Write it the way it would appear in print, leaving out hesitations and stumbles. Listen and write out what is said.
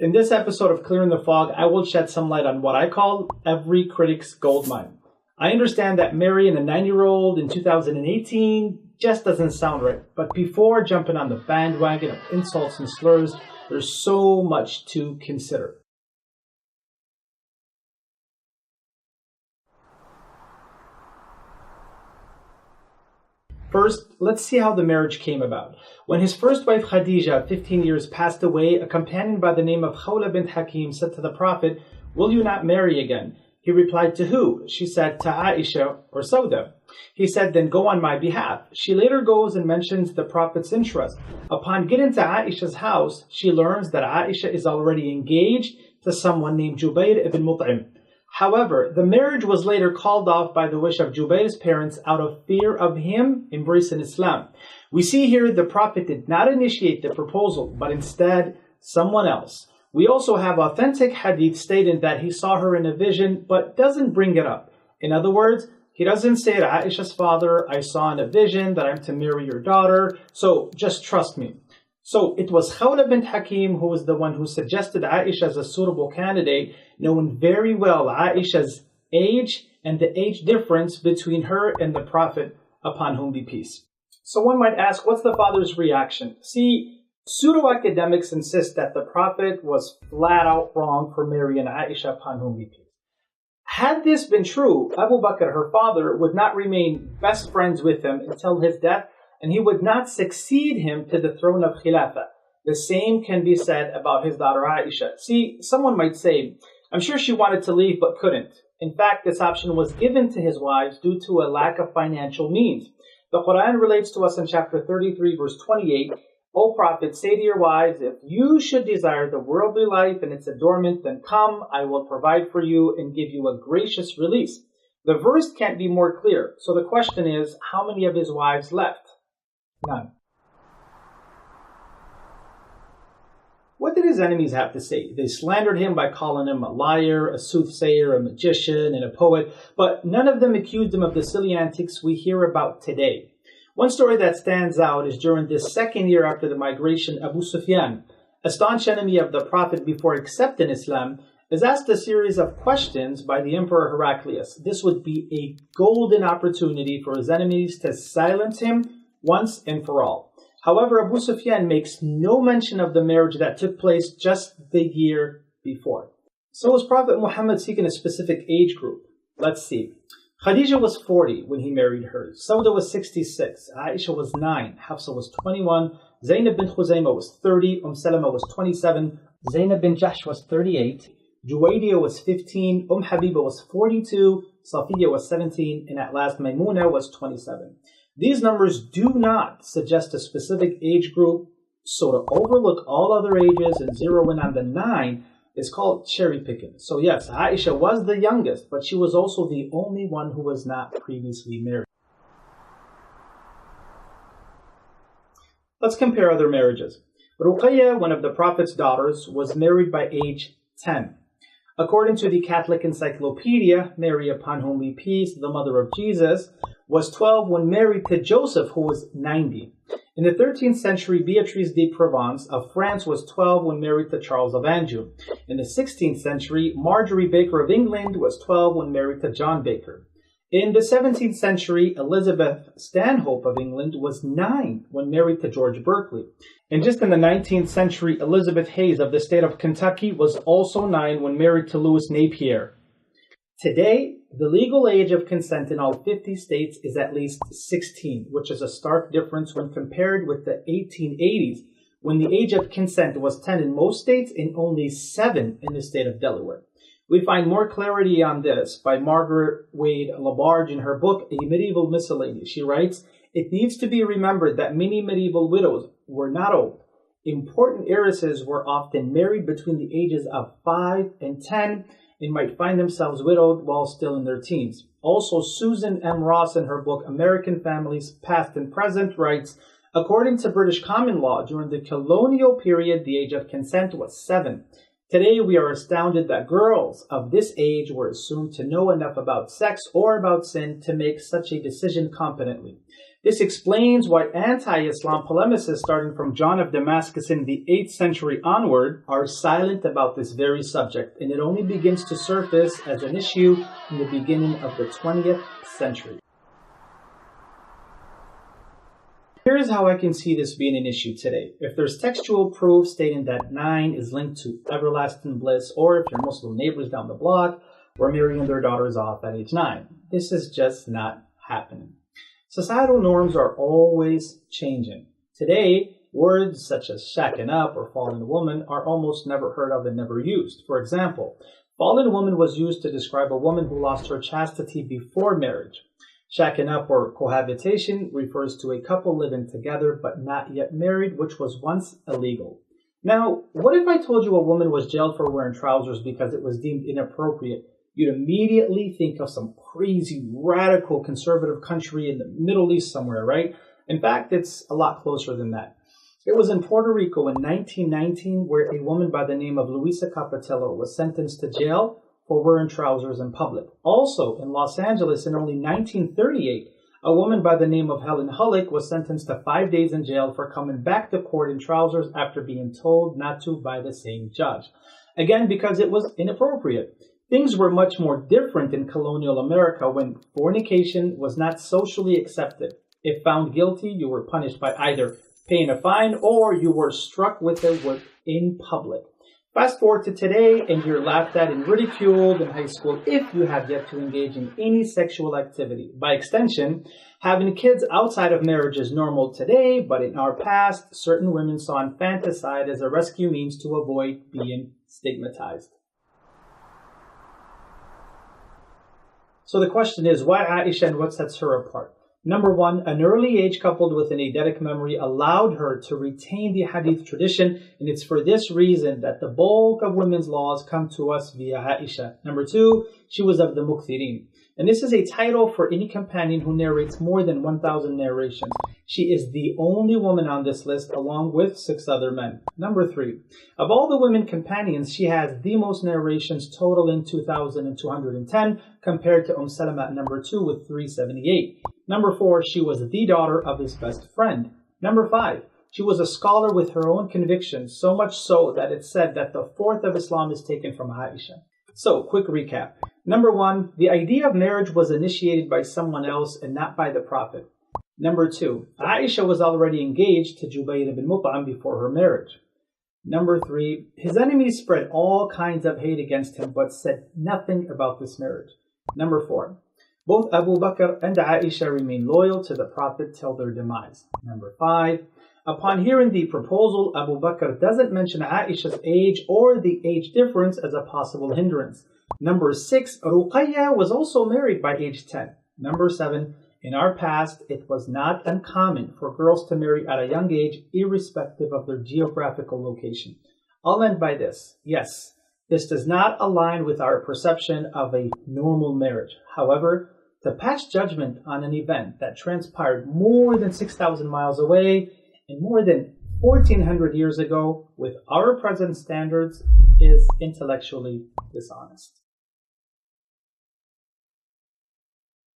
In this episode of Clearing the Fog, I will shed some light on what I call every critic's goldmine. I understand that marrying a 9-year-old in 2018 just doesn't sound right. But before jumping on the bandwagon of insults and slurs, there's so much to consider. First, let's see how the marriage came about. When his first wife Khadija, 15 years, passed away, a companion by the name of Khawla bint Hakim said to the Prophet, "Will you not marry again?" He replied, "To who?" She said, "To Aisha or Sauda." He said, "Then go on my behalf." She later goes and mentions the Prophet's interest. Upon getting to Aisha's house, she learns that Aisha is already engaged to someone named Jubayr ibn Mut'im. However, the marriage was later called off by the wish of Jubayr's parents out of fear of him embracing Islam. We see here the Prophet did not initiate the proposal, but instead someone else. We also have authentic hadith stating that he saw her in a vision, but doesn't bring it up. In other words, he doesn't say to Aisha's father, "I saw in a vision that I'm to marry your daughter, so just trust me." So it was Khawla bint Hakim who was the one who suggested Aisha as a suitable candidate, knowing very well Aisha's age and the age difference between her and the Prophet, upon whom be peace. So one might ask, what's the father's reaction? See, pseudo-academics insist that the Prophet was flat out wrong for marrying Aisha, upon whom be peace. Had this been true, Abu Bakr, her father, would not remain best friends with him until his death, and he would not succeed him to the throne of Khilafah. The same can be said about his daughter Aisha. See, someone might say, I'm sure she wanted to leave but couldn't. In fact, this option was given to his wives due to a lack of financial means. The Quran relates to us in chapter 33, verse 28, "O Prophet, say to your wives, if you should desire the worldly life and its adornment, then come, I will provide for you and give you a gracious release." The verse can't be more clear. So the question is, how many of his wives left? None. What did his enemies have to say? They slandered him by calling him a liar, a soothsayer, a magician, and a poet, but none of them accused him of the silly antics we hear about today. One story that stands out is during this second year after the migration, Abu Sufyan, a staunch enemy of the Prophet before accepting Islam, is asked a series of questions by the Emperor Heraclius. This would be a golden opportunity for his enemies to silence him once and for all. However, Abu Sufyan makes no mention of the marriage that took place just the year before. So was Prophet Muhammad seeking a specific age group? Let's see. Khadija was 40 when he married her. Sauda was 66. Aisha was 9. Hafsa was 21. Zainab bin Khuzaymah was 30. Salama was 27. Zainab bin Jahsh was 38. Juwaydiya was 15. Habiba was 42. Safiya was 17. And at last Maymuna was 27. These numbers do not suggest a specific age group, so to overlook all other ages and zero in on the 9 is called cherry picking. So yes, Aisha was the youngest, but she was also the only one who was not previously married. Let's compare other marriages. Ruqayya, one of the Prophet's daughters, was married by age 10. According to the Catholic Encyclopedia, Mary, upon whom be peace, the mother of Jesus, was 12 when married to Joseph, who was 90. In the 13th century, Beatrice de Provence of France was 12 when married to Charles of Anjou. In the 16th century, Marjorie Baker of England was 12 when married to John Baker. In the 17th century, Elizabeth Stanhope of England was 9 when married to George Berkeley. And just in the 19th century, Elizabeth Hayes of the state of Kentucky was also 9 when married to Louis Napier. Today, the legal age of consent in all 50 states is at least 16, which is a stark difference when compared with the 1880s, when the age of consent was 10 in most states and only 7 in the state of Delaware. We find more clarity on this by Margaret Wade Labarge in her book, A Medieval Miscellany. She writes, "It needs to be remembered that many medieval widows were not old. Important heiresses were often married between the ages of 5 and 10 and might find themselves widowed while still in their teens." Also, Susan M. Ross in her book, American Families, Past and Present, writes, according to British common law, during the colonial period, the age of consent was 7. Today, we are astounded that girls of this age were assumed to know enough about sex or about sin to make such a decision competently. This explains why anti-Islam polemicists starting from John of Damascus in the 8th century onward are silent about this very subject, and it only begins to surface as an issue in the beginning of the 20th century. Here's how I can see this being an issue today. If there's textual proof stating that 9 is linked to everlasting bliss, or if your Muslim neighbors down the block were marrying their daughters off at age 9, this is just not happening. Societal norms are always changing. Today, words such as shacking up or fallen woman are almost never heard of and never used. For example, fallen woman was used to describe a woman who lost her chastity before marriage. Shacking up or cohabitation refers to a couple living together but not yet married, which was once illegal. Now, what if I told you a woman was jailed for wearing trousers because it was deemed inappropriate? You'd immediately think of some crazy, radical, conservative country in the Middle East somewhere, right? In fact, it's a lot closer than that. It was in Puerto Rico in 1919 where a woman by the name of Luisa Capatello was sentenced to jail for wearing trousers in public. Also, in Los Angeles in early 1938, a woman by the name of Helen Hullick was sentenced to 5 days in jail for coming back to court in trousers after being told not to by the same judge. Again, because it was inappropriate. Things were much more different in colonial America when fornication was not socially accepted. If found guilty, you were punished by either paying a fine or you were struck with a whip in public. Fast forward to today and you're laughed at and ridiculed in high school if you have yet to engage in any sexual activity. By extension, having kids outside of marriage is normal today, but in our past, certain women saw infanticide as a rescue means to avoid being stigmatized. So the question is, why Aisha and what sets her apart? Number one, an early age coupled with an Eidetic memory allowed her to retain the Hadith tradition, and it's for this reason that the bulk of women's laws come to us via Aisha. Number two, she was of the Mukthirin. And this is a title for any companion who narrates more than 1,000 narrations. She is the only woman on this list along with 6 other men. Number 3, of all the women companions, she has the most narrations totaling 2,210 compared to Salama at number 2 with 378. Number 4, she was the daughter of his best friend. Number 5, she was a scholar with her own convictions, so much so that it's said that the fourth of Islam is taken from Aisha. So, quick recap. Number 1, the idea of marriage was initiated by someone else and not by the Prophet. Number 2, Aisha was already engaged to Jubayr ibn Mut'im before her marriage. Number 3, his enemies spread all kinds of hate against him but said nothing about this marriage. Number 4, both Abu Bakr and Aisha remained loyal to the Prophet till their demise. Number 5, upon hearing the proposal, Abu Bakr doesn't mention Aisha's age or the age difference as a possible hindrance. Number 6, Ruqayya was also married by age 10. Number 7, in our past, it was not uncommon for girls to marry at a young age, irrespective of their geographical location. I'll end by this. Yes, this does not align with our perception of a normal marriage. However, to pass judgment on an event that transpired more than 6,000 miles away and more than 1,400 years ago with our present standards is intellectually dishonest.